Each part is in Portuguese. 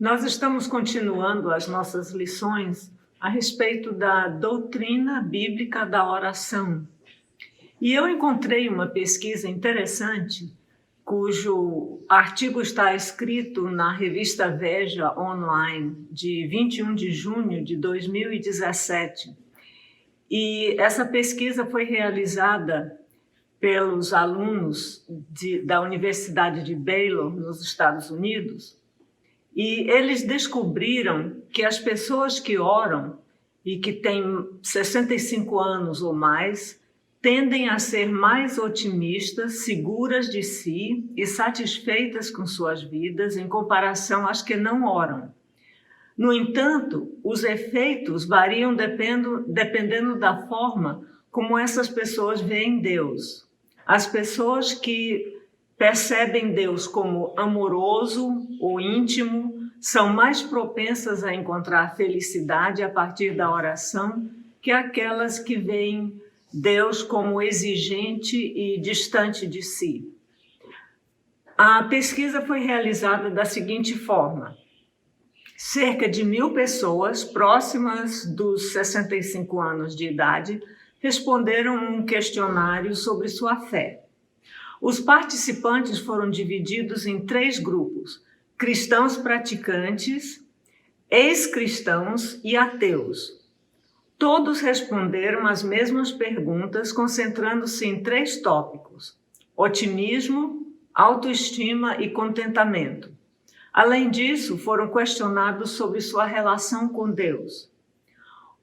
Nós estamos continuando as nossas lições a respeito da doutrina bíblica da oração. E eu encontrei uma pesquisa interessante, cujo artigo está escrito na revista Veja Online, de 21 de junho de 2017. E essa pesquisa foi realizada pelos alunos da Universidade de Baylor, nos Estados Unidos, e eles descobriram que as pessoas que oram e que têm 65 anos ou mais tendem a ser mais otimistas, seguras de si e satisfeitas com suas vidas em comparação às que não oram. No entanto, os efeitos variam dependendo da forma como essas pessoas veem Deus. As pessoas que percebem Deus como amoroso ou íntimo são mais propensas a encontrar felicidade a partir da oração que aquelas que veem Deus como exigente e distante de si. A pesquisa foi realizada da seguinte forma: cerca de 1.000 pessoas próximas dos 65 anos de idade responderam um questionário sobre sua fé. Os participantes foram divididos em 3 grupos: cristãos praticantes, ex-cristãos e ateus. Todos responderam as mesmas perguntas, concentrando-se em 3 tópicos: otimismo, autoestima e contentamento. Além disso, foram questionados sobre sua relação com Deus.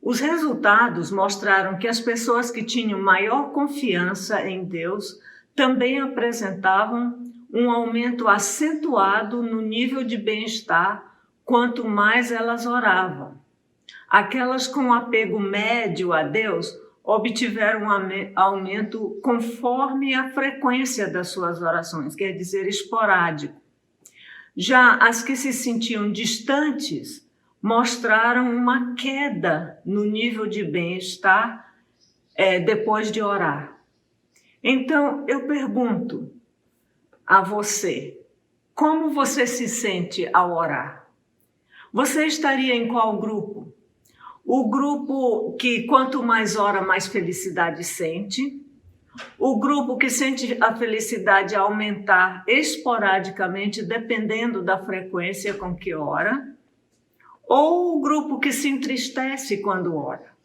Os resultados mostraram que as pessoas que tinham maior confiança em Deus também apresentavam um aumento acentuado no nível de bem-estar quanto mais elas oravam. Aquelas com apego médio a Deus obtiveram um aumento conforme a frequência das suas orações, quer dizer, esporádico. Já as que se sentiam distantes mostraram uma queda no nível de bem-estar depois de orar. Então, eu pergunto a você, como você se sente ao orar? Você estaria em qual grupo? O grupo que quanto mais ora, mais felicidade sente? O grupo que sente a felicidade aumentar esporadicamente, dependendo da frequência com que ora? Ou o grupo que se entristece quando ora?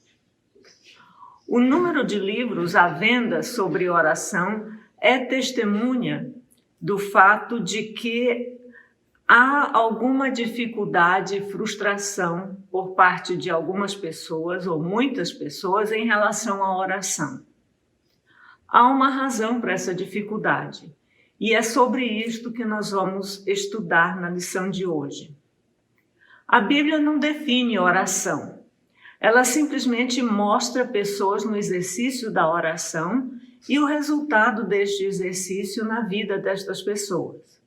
O número de livros à venda sobre oração é testemunha do fato de que há alguma dificuldade e frustração por parte de algumas pessoas, ou muitas pessoas, em relação à oração. Há uma razão para essa dificuldade, e é sobre isto que nós vamos estudar na lição de hoje. A Bíblia não define oração. Ela simplesmente mostra pessoas no exercício da oração e o resultado deste exercício na vida destas pessoas.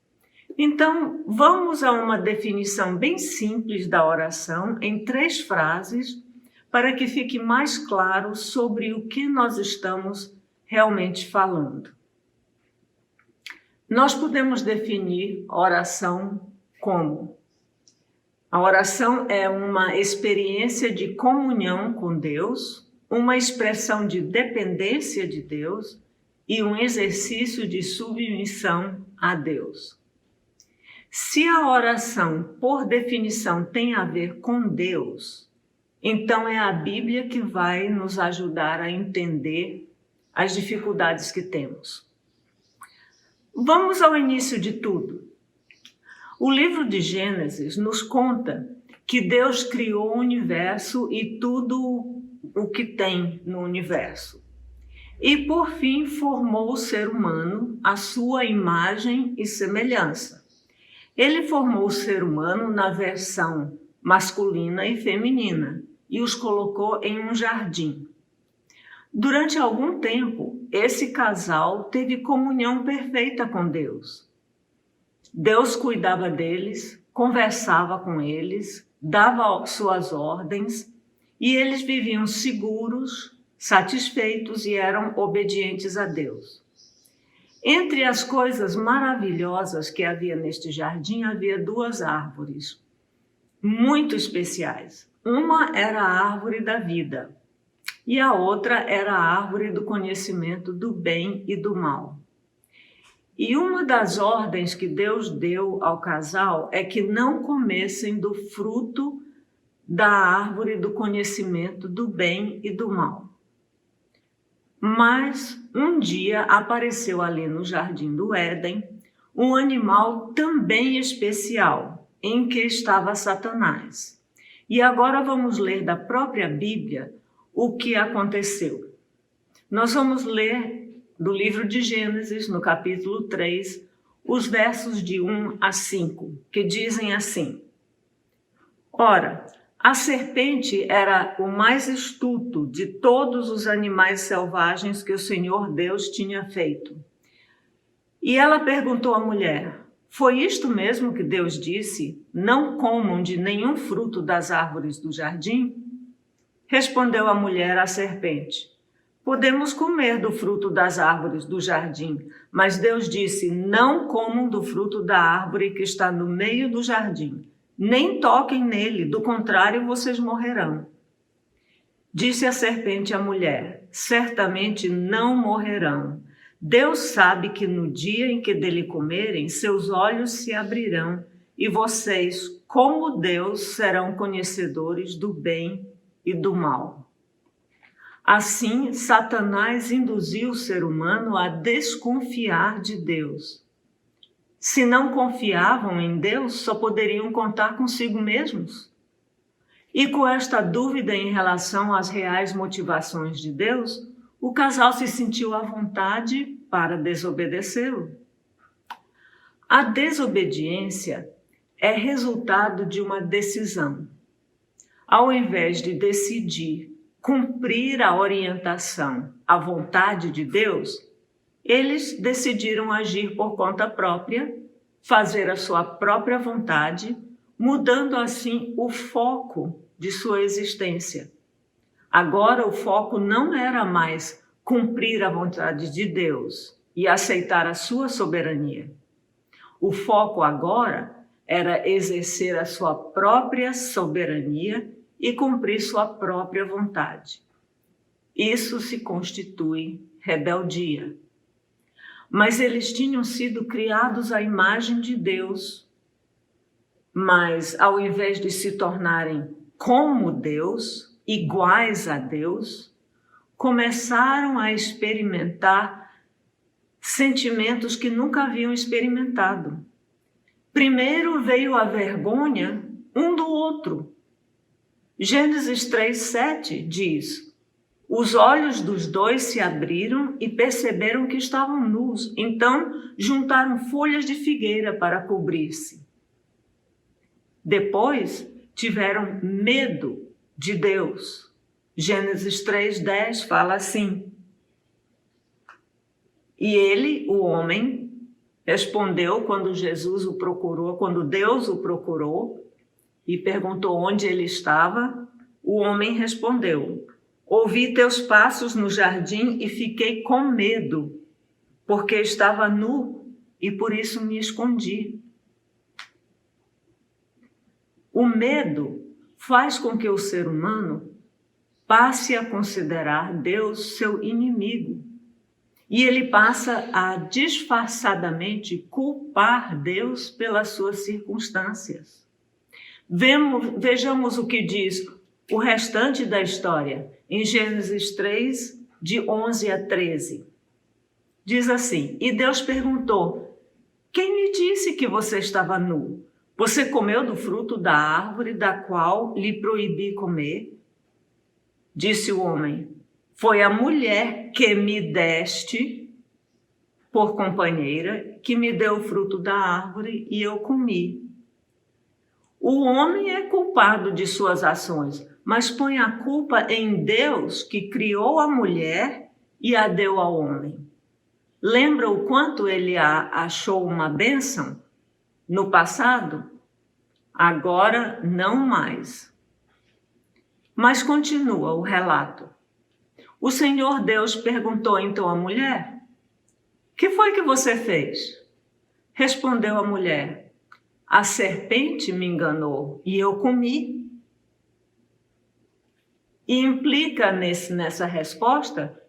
Então, vamos a uma definição bem simples da oração em 3 frases para que fique mais claro sobre o que nós estamos realmente falando. Nós podemos definir a oração como: a oração é uma experiência de comunhão com Deus, uma expressão de dependência de Deus e um exercício de submissão a Deus. Se a oração, por definição, tem a ver com Deus, então é a Bíblia que vai nos ajudar a entender as dificuldades que temos. Vamos ao início de tudo. O livro de Gênesis nos conta que Deus criou o universo e tudo o que tem no universo. E, por fim, formou o ser humano à sua imagem e semelhança. Ele formou o ser humano na versão masculina e feminina e os colocou em um jardim. Durante algum tempo, esse casal teve comunhão perfeita com Deus. Deus cuidava deles, conversava com eles, dava suas ordens e eles viviam seguros, satisfeitos e eram obedientes a Deus. Entre as coisas maravilhosas que havia neste jardim, havia 2 árvores. muito especiais. Uma era a árvore da vida e a outra era a árvore do conhecimento do bem e do mal. E uma das ordens que Deus deu ao casal é que não comessem do fruto da árvore do conhecimento do bem e do mal. Mas um dia apareceu ali no jardim do Éden um animal também especial, em que estava Satanás. E agora vamos ler da própria Bíblia o que aconteceu. Nós vamos ler do livro de Gênesis, no capítulo 3, os versos de 1 a 5, que dizem assim: Ora, a serpente era o mais astuto de todos os animais selvagens que o Senhor Deus tinha feito. E ela perguntou à mulher: Foi isto mesmo que Deus disse? Não comam de nenhum fruto das árvores do jardim? Respondeu a mulher à serpente: Podemos comer do fruto das árvores do jardim, mas Deus disse: Não comam do fruto da árvore que está no meio do jardim, nem toquem nele, do contrário vocês morrerão. Disse a serpente à mulher: Certamente não morrerão. Deus sabe que no dia em que dele comerem, seus olhos se abrirão e vocês, como Deus, serão conhecedores do bem e do mal. Assim, Satanás induziu o ser humano a desconfiar de Deus. Se não confiavam em Deus, só poderiam contar consigo mesmos. E com esta dúvida em relação às reais motivações de Deus, o casal se sentiu à vontade para desobedecê-lo. A desobediência é resultado de uma decisão. Ao invés de decidir cumprir a orientação, a vontade de Deus, eles decidiram agir por conta própria, fazer a sua própria vontade, mudando assim o foco de sua existência. Agora o foco não era mais cumprir a vontade de Deus e aceitar a sua soberania. O foco agora era exercer a sua própria soberania e cumprir sua própria vontade. Isso se constitui rebeldia. Mas eles tinham sido criados à imagem de Deus, mas ao invés de se tornarem como Deus, iguais a Deus, começaram a experimentar sentimentos que nunca haviam experimentado. Primeiro veio a vergonha um do outro. Gênesis 3:7 diz: Os olhos dos dois se abriram e perceberam que estavam nus, então juntaram folhas de figueira para cobrir-se. Depois tiveram medo de Deus. Gênesis 3:10 fala assim: E ele, o homem, respondeu quando Deus o procurou e perguntou onde ele estava. O homem respondeu: Ouvi teus passos no jardim e fiquei com medo, porque estava nu e por isso me escondi. O medo faz com que o ser humano passe a considerar Deus seu inimigo. E ele passa a disfarçadamente culpar Deus pelas suas circunstâncias. Vejamos o que diz o restante da história, em Gênesis 3, de 11 a 13. Diz assim: E Deus perguntou: Quem me disse que você estava nu? Você comeu do fruto da árvore da qual lhe proibi comer? Disse o homem: Foi a mulher que me deste por companheira que me deu o fruto da árvore e eu comi. O homem é culpado de suas ações, mas põe a culpa em Deus que criou a mulher e a deu ao homem. Lembra o quanto ele a achou uma bênção no passado? Agora não mais. Mas continua o relato. O Senhor Deus perguntou então à mulher: Que foi que você fez? Respondeu a mulher: A serpente me enganou e eu comi. E implica nessa resposta,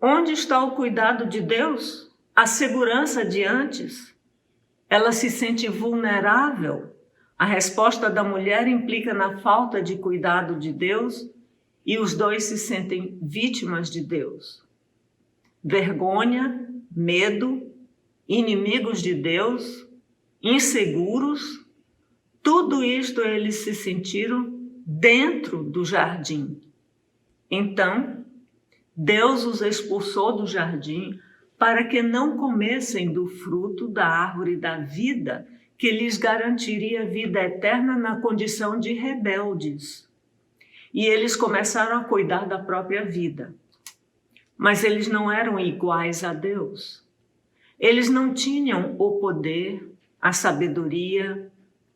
onde está o cuidado de Deus? A segurança de antes? Ela se sente vulnerável. A resposta da mulher implica na falta de cuidado de Deus e os dois se sentem vítimas de Deus. Vergonha, medo, inimigos de Deus, inseguros, tudo isto eles se sentiram dentro do jardim. Então, Deus os expulsou do jardim para que não comessem do fruto da árvore da vida, que lhes garantiria vida eterna na condição de rebeldes. E eles começaram a cuidar da própria vida. Mas eles não eram iguais a Deus. Eles não tinham o poder, a sabedoria,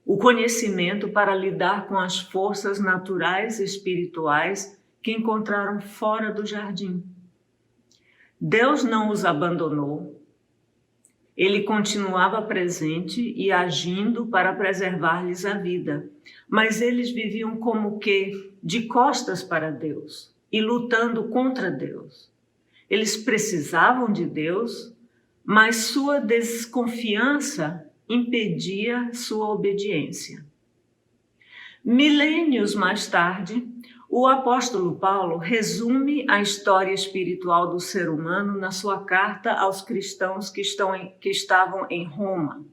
o conhecimento para lidar com as forças naturais e espirituais que encontraram fora do jardim. Deus não os abandonou. Ele continuava presente e agindo para preservar-lhes a vida. Mas eles viviam como que de costas para Deus e lutando contra Deus. Eles precisavam de Deus, mas sua desconfiança impedia sua obediência. Milênios mais tarde, o apóstolo Paulo resume a história espiritual do ser humano na sua carta aos cristãos que estavam em Roma.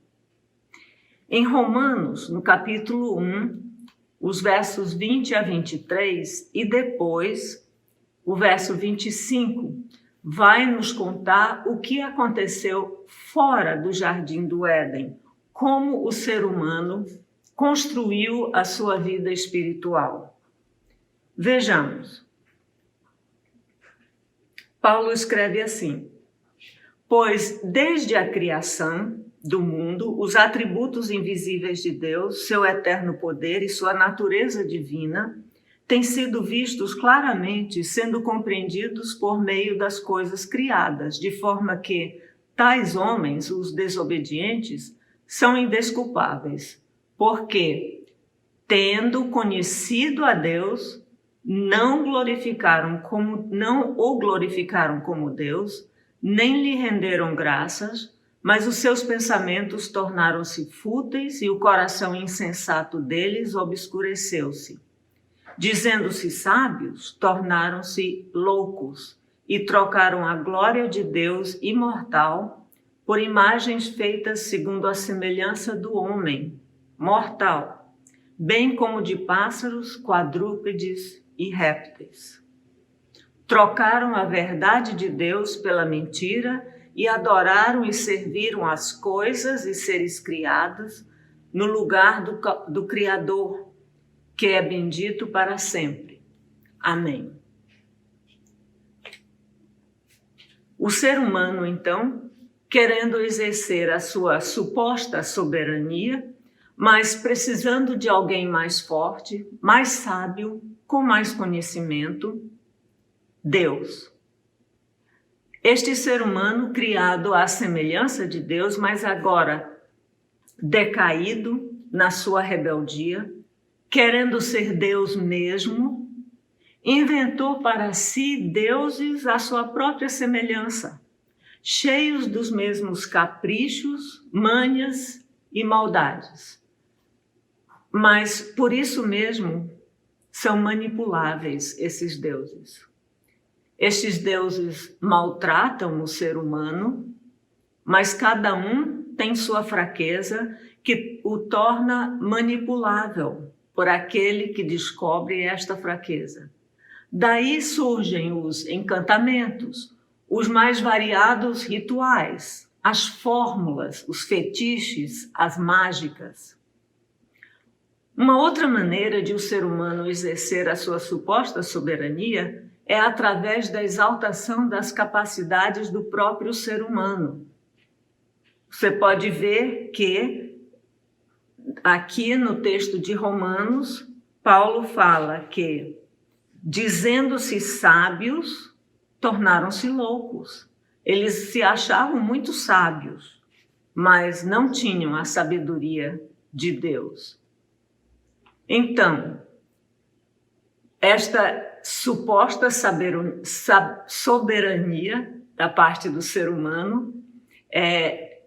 Em Romanos, no capítulo 1, os versos 20 a 23, e depois o verso 25, vai nos contar o que aconteceu fora do jardim do Éden, como o ser humano construiu a sua vida espiritual. Vejamos. Paulo escreve assim: pois desde a criação do mundo, os atributos invisíveis de Deus, seu eterno poder e sua natureza divina, têm sido vistos claramente, sendo compreendidos por meio das coisas criadas, de forma que tais homens, os desobedientes, são indesculpáveis, porque, tendo conhecido a Deus, não o glorificaram como Deus, nem lhe renderam graças, mas os seus pensamentos tornaram-se fúteis e o coração insensato deles obscureceu-se. Dizendo-se sábios, tornaram-se loucos e trocaram a glória de Deus imortal por imagens feitas segundo a semelhança do homem, mortal, bem como de pássaros, quadrúpedes e répteis. Trocaram a verdade de Deus pela mentira e adoraram e serviram as coisas e seres criados no lugar do Criador, que é bendito para sempre. Amém. O ser humano, então, querendo exercer a sua suposta soberania, mas precisando de alguém mais forte, mais sábio, com mais conhecimento, Deus. Este ser humano, criado à semelhança de Deus, mas agora decaído na sua rebeldia, querendo ser Deus mesmo, inventou para si deuses à sua própria semelhança, cheios dos mesmos caprichos, manhas e maldades. Mas, por isso mesmo, são manipuláveis esses deuses. Estes deuses maltratam o ser humano, mas cada um tem sua fraqueza que o torna manipulável por aquele que descobre esta fraqueza. Daí surgem os encantamentos, os mais variados rituais, as fórmulas, os fetiches, as mágicas. Uma outra maneira de o ser humano exercer a sua suposta soberania é através da exaltação das capacidades do próprio ser humano. Você pode ver que aqui no texto de Romanos, Paulo fala que, dizendo-se sábios, tornaram-se loucos. Eles se achavam muito sábios, mas não tinham a sabedoria de Deus. Então, esta suposta soberania da parte do ser humano é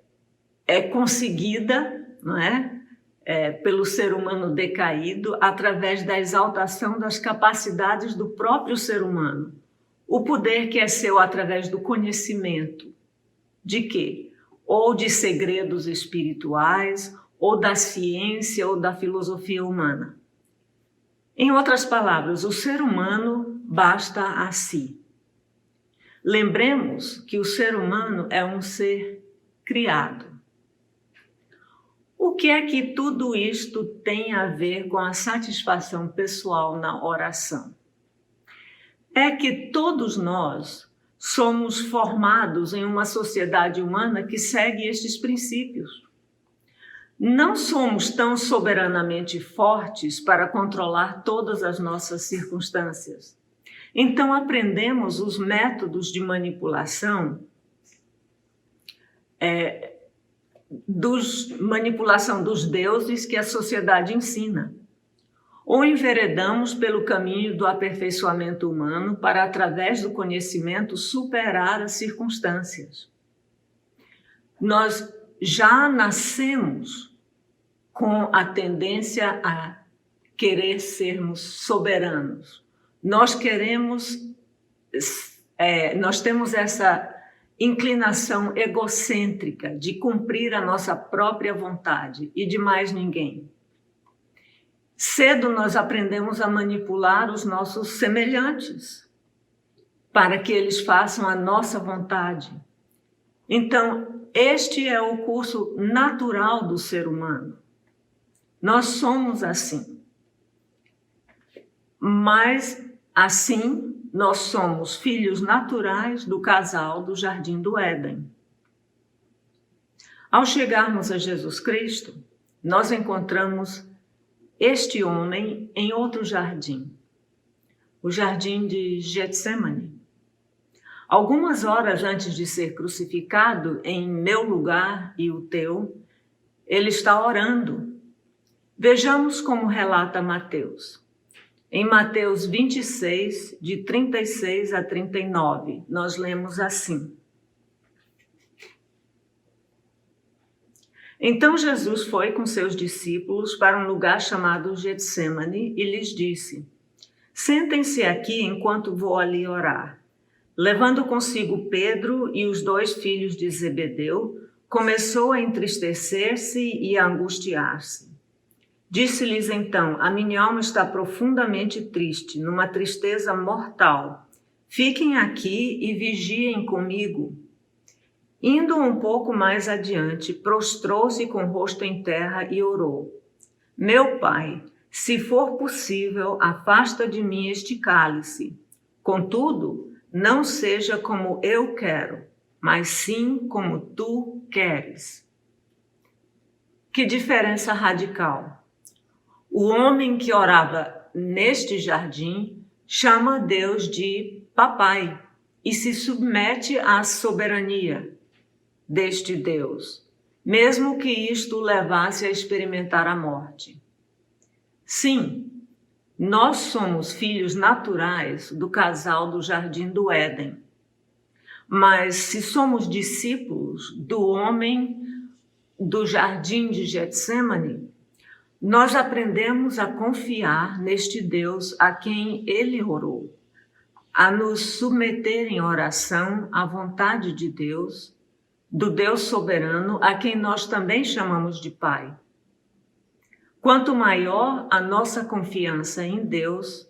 conseguida, não é? Pelo ser humano decaído através da exaltação das capacidades do próprio ser humano. O poder que é seu através do conhecimento. De quê? Ou de segredos espirituais, ou da ciência, ou da filosofia humana. Em outras palavras, o ser humano basta a si. Lembremos que o ser humano é um ser criado. O que é que tudo isto tem a ver com a satisfação pessoal na oração? É que todos nós somos formados em uma sociedade humana que segue estes princípios. Não somos tão soberanamente fortes para controlar todas as nossas circunstâncias. Então, aprendemos os métodos de manipulação dos deuses que a sociedade ensina. Ou enveredamos pelo caminho do aperfeiçoamento humano para, através do conhecimento, superar as circunstâncias. Nós já nascemos com a tendência a querer sermos soberanos. Nós temos essa inclinação egocêntrica de cumprir a nossa própria vontade e de mais ninguém. Cedo nós aprendemos a manipular os nossos semelhantes para que eles façam a nossa vontade. Então, este é o curso natural do ser humano. Nós somos assim. Mas, assim, nós somos filhos naturais do casal do Jardim do Éden. Ao chegarmos a Jesus Cristo, nós encontramos este homem em outro jardim, o jardim de Getsemane. Algumas horas antes de ser crucificado, em meu lugar e o teu, ele está orando. Vejamos como relata Mateus. Em Mateus 26, de 36 a 39, nós lemos assim. Então Jesus foi com seus discípulos para um lugar chamado Getsemane e lhes disse: sentem-se aqui enquanto vou ali orar. Levando consigo Pedro e os 2 filhos de Zebedeu, começou a entristecer-se e a angustiar-se. Disse-lhes então: a minha alma está profundamente triste, numa tristeza mortal. Fiquem aqui e vigiem comigo. Indo um pouco mais adiante, prostrou-se com o rosto em terra e orou: meu Pai, se for possível, afasta de mim este cálice. Contudo, não seja como eu quero, mas sim como tu queres. Que diferença radical! O homem que orava neste jardim chama Deus de papai e se submete à soberania deste Deus, mesmo que isto o levasse a experimentar a morte. Sim, nós somos filhos naturais do casal do Jardim do Éden, mas se somos discípulos do homem do Jardim de Getsemane, nós aprendemos a confiar neste Deus a quem ele orou, a nos submeter em oração à vontade de Deus, do Deus soberano, a quem nós também chamamos de Pai. Quanto maior a nossa confiança em Deus,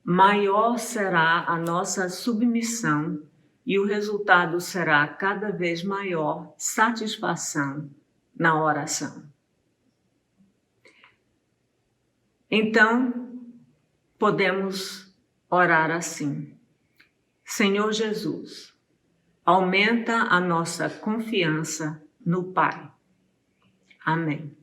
maior será a nossa submissão e o resultado será cada vez maior satisfação na oração. Então, podemos orar assim: Senhor Jesus, aumenta a nossa confiança no Pai. Amém.